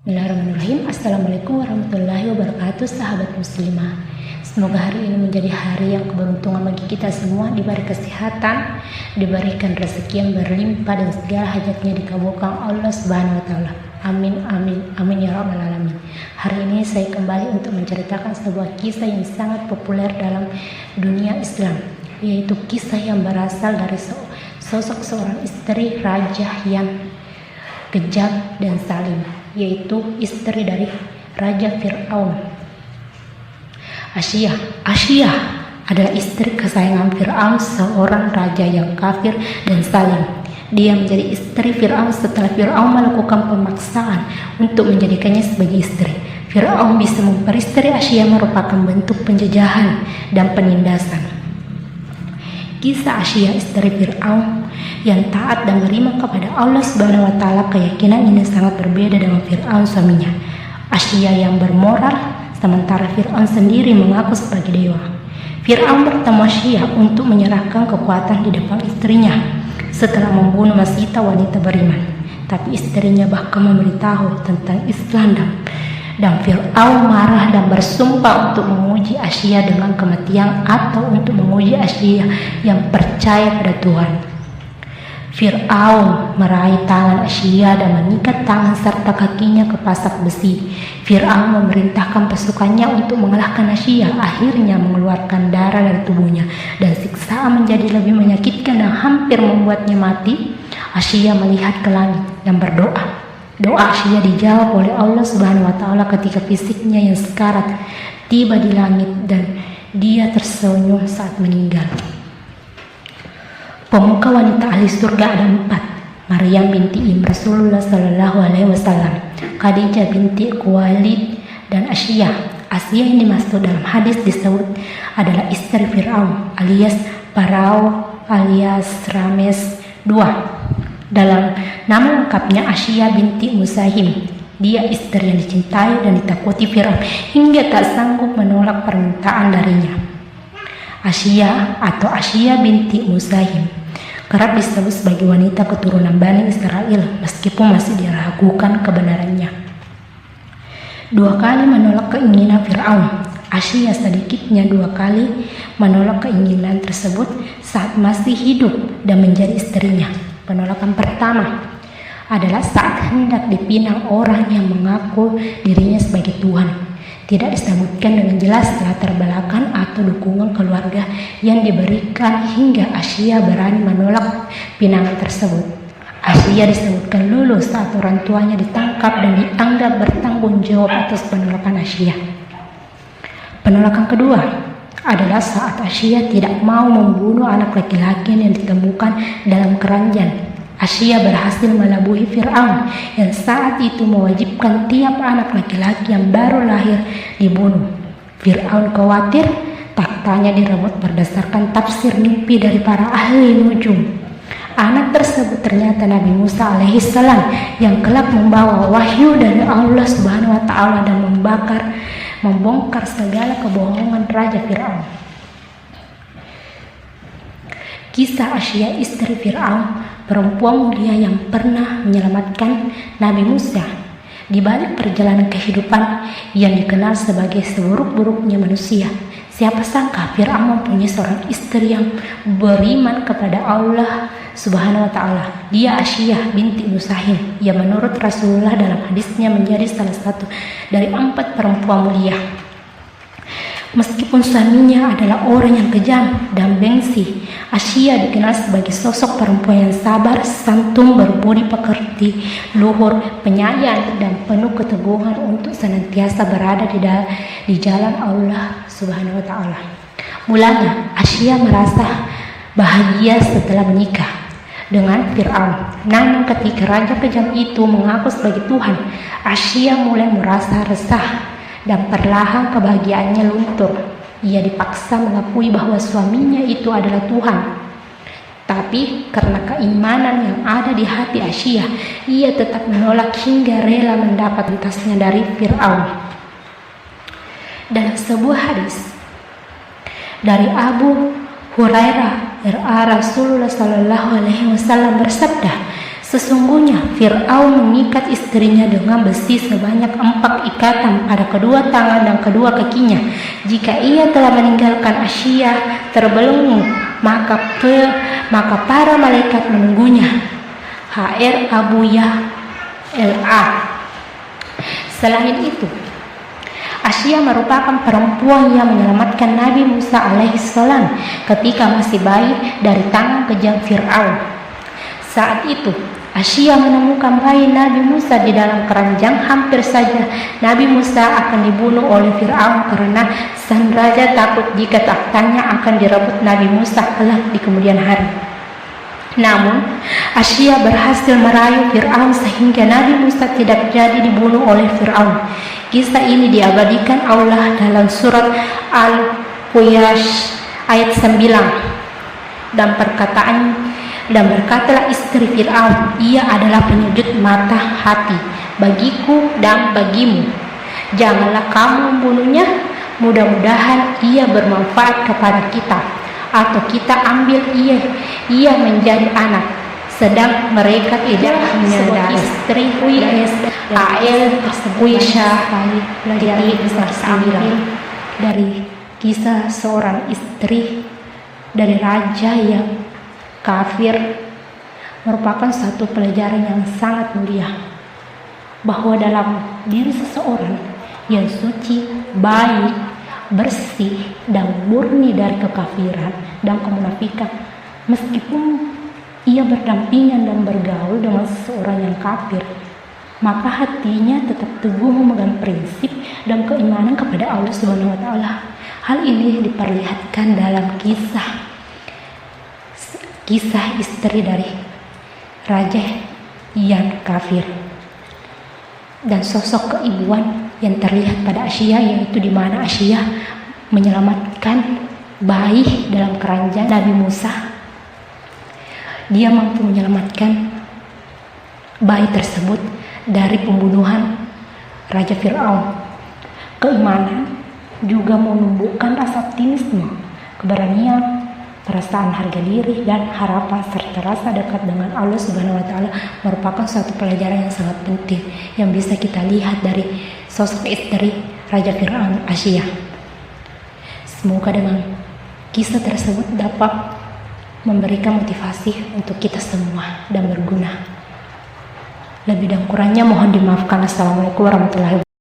Bismillahirrahmanirrahim. Assalamualaikum warahmatullahi wabarakatuh, sahabat muslimah. Semoga hari ini menjadi hari yang keberuntungan bagi kita semua, diberi kesehatan, diberikan rezeki yang berlimpah, dan segala hajatnya dikabulkan Allah Subhanahu wa taala. Amin amin amin ya rabbal alamin. Hari ini saya kembali untuk menceritakan sebuah kisah yang sangat populer dalam dunia Islam, yaitu kisah yang berasal dari sosok seorang istri raja yang kejam dan zalim, yaitu istri dari Raja Fir'aun. Asyiyah adalah istri kesayangan Fir'aun, seorang raja yang kafir dan zalim. Dia menjadi istri Fir'aun setelah Fir'aun melakukan pemaksaan untuk menjadikannya sebagai istri. Fir'aun bisa memperistri Asyiyah merupakan bentuk penjajahan dan penindasan. Kisah Asyiyah istri Fir'aun yang taat dan beriman kepada Allah Subhanahu wa taala, keyakinan ini sangat berbeda dengan Fir'aun suaminya. Asyiyah yang bermoral, sementara Fir'aun sendiri mengaku sebagai dewa. Fir'aun bertemu Asyiyah untuk menyerahkan kekuatan di depan istrinya setelah membunuh Masita, wanita beriman. Tapi istrinya bahkan memberitahu tentang Islam, dan Fir'aun marah dan bersumpah untuk menguji Asyiyah dengan kematian atau untuk menguji Asyiyah yang percaya pada Tuhan. Fir'aun meraih tangan Asyiyah dan mengikat tangan serta kakinya ke pasak besi. Fir'aun memerintahkan pasukannya untuk mengalahkan Asyiyah, akhirnya mengeluarkan darah dari tubuhnya, dan siksaan menjadi lebih menyakitkan dan hampir membuatnya mati. Asyiyah melihat ke langit dan berdoa. Doa Asyiyah dijawab oleh Allah Subhanahu wa taala ketika fisiknya yang sekarat tiba di langit dan dia tersenyum saat meninggal. Pemuka wanita ahli surga ada 4: Maryam binti Rasulullah Sallallahu Alaihi Wasallam, Khadijah binti Khuwailid, dan Asyiyah. Asyiyah yang dimaksud dalam hadis disebut adalah istri Fir'aun alias Parao alias Rames II. Dalam nama lengkapnya Asyiyah binti Musahim. Dia istri yang dicintai dan ditakuti Fir'aun hingga tak sanggup menolak permintaan darinya. Asyiyah atau Asyiyah binti Musahim kerap disebut sebagai wanita keturunan Bani Israel, meskipun masih diragukan kebenarannya. 2 kali menolak keinginan Fir'aun. Asyiyah sedikitnya 2 kali menolak keinginan tersebut saat masih hidup dan menjadi istrinya. Penolakan pertama adalah saat hendak dipinang orang yang mengaku dirinya sebagai Tuhan. Tidak disebutkan dengan jelas latar belakang atau dukungan keluarga yang diberikan hingga Asyiyah berani menolak pinangan tersebut. Asyiyah disebutkan lulus saat orang tuanya ditangkap dan dianggap bertanggung jawab atas penolakan Asyiyah. Penolakan kedua adalah saat Asyiyah tidak mau membunuh anak laki-laki yang ditemukan dalam keranjang. Asyiyah berhasil melabuhi Fir'aun yang saat itu mewajibkan tiap anak laki-laki yang baru lahir dibunuh. Fir'aun khawatir taktanya direbut berdasarkan tafsir mimpi dari para ahli nujum. Anak tersebut ternyata Nabi Musa alaihissalam yang kelak membawa wahyu dari Allah Subhanahu wa taala dan membongkar segala kebohongan Raja Fir'aun. Kisah Asyiyah istri Fir'aun, perempuan mulia yang pernah menyelamatkan Nabi Musa. Di balik perjalanan kehidupan yang dikenal sebagai seburuk-buruknya manusia, siapa sangka Fir'aun mempunyai seorang istri yang beriman kepada Allah Subhanahu wa taala. Dia Asyiyah binti Musahim yang menurut Rasulullah dalam hadisnya menjadi salah satu dari 4 perempuan mulia. Meskipun suaminya adalah orang yang kejam dan bengsi, Asyiyah dikenal sebagai sosok perempuan yang sabar, santun, berbudi pekerti, luhur, penyayang, dan penuh keteguhan untuk senantiasa berada di jalan Allah Subhanahu wa taala. Mulanya Asyiyah merasa bahagia setelah menikah dengan Fir'aun. Namun ketika raja kejam itu mengaku sebagai Tuhan, Asyiyah mulai merasa resah dan perlahan kebahagiaannya luntur. Ia dipaksa mengakui bahwa suaminya itu adalah Tuhan. Tapi karena keimanan yang ada di hati Asyiyah, ia tetap menolak hingga rela mendapat entasnya dari Fir'aun. Dalam sebuah hadis dari Abu Hurairah, Rasulullah Sallallahu Alaihi Wasallam bersabda, Sesungguhnya Fir'aun mengikat istrinya dengan besi sebanyak 4 ikatan pada kedua tangan dan kedua kakinya. Jika ia telah meninggalkan Asia terbelenggu, maka para malaikat menunggunya. HR Abu Ya'la. Selain itu, Asia merupakan perempuan yang menyelamatkan Nabi Musa alaihissalam ketika masih bayi dari tangan kejam Fir'aun. Saat itu, Asia menemukan bayi Nabi Musa di dalam keranjang. Hampir saja Nabi Musa akan dibunuh oleh Fir'aun karena sang raja takut jika tahtanya akan direbut Nabi Musa kelak di kemudian hari. Namun, Asia berhasil merayu Fir'aun sehingga Nabi Musa tidak jadi dibunuh oleh Fir'aun. Kisah ini diabadikan Allah dalam surat Al-Qiyas ayat 9 dan berkatalah istri Fir'aun, ia adalah penyujud mata hati bagiku dan bagimu. Janganlah kamu membunuhnya, mudah-mudahan ia bermanfaat kepada kita, atau kita ambil ia menjadi anak. Sedang mereka tidak menyadari istri dari kisah seorang istri dari raja yang kafir merupakan satu pelajaran yang sangat mulia, bahwa dalam diri seseorang yang suci, baik, bersih, dan murni dari kekafiran dan kemunafikan, meskipun ia berdampingan dan bergaul dengan seseorang yang kafir, maka hatinya tetap teguh memegang prinsip dan keimanan kepada Allah Subhanahu wa Ta'ala. Hal ini diperlihatkan dalam kisah istri dari raja yang kafir dan sosok keibuan yang terlihat pada Asia, yaitu di mana Asia menyelamatkan bayi dalam keranjang Nabi Musa. Dia mampu menyelamatkan bayi tersebut dari pembunuhan Raja Fir'aun. Keimanan juga menumbuhkan rasa optimisme, keberanian, perasaan harga diri, dan harapan serta rasa dekat dengan Allah Subhanahu wa Ta'ala merupakan suatu pelajaran yang sangat penting yang bisa kita lihat dari sosok istri Raja Fir'aun, Asia. Semoga dengan kisah tersebut dapat memberikan motivasi untuk kita semua dan berguna. Lebih dan kurangnya mohon dimaafkan. Assalamualaikum warahmatullahi wabarakatuh.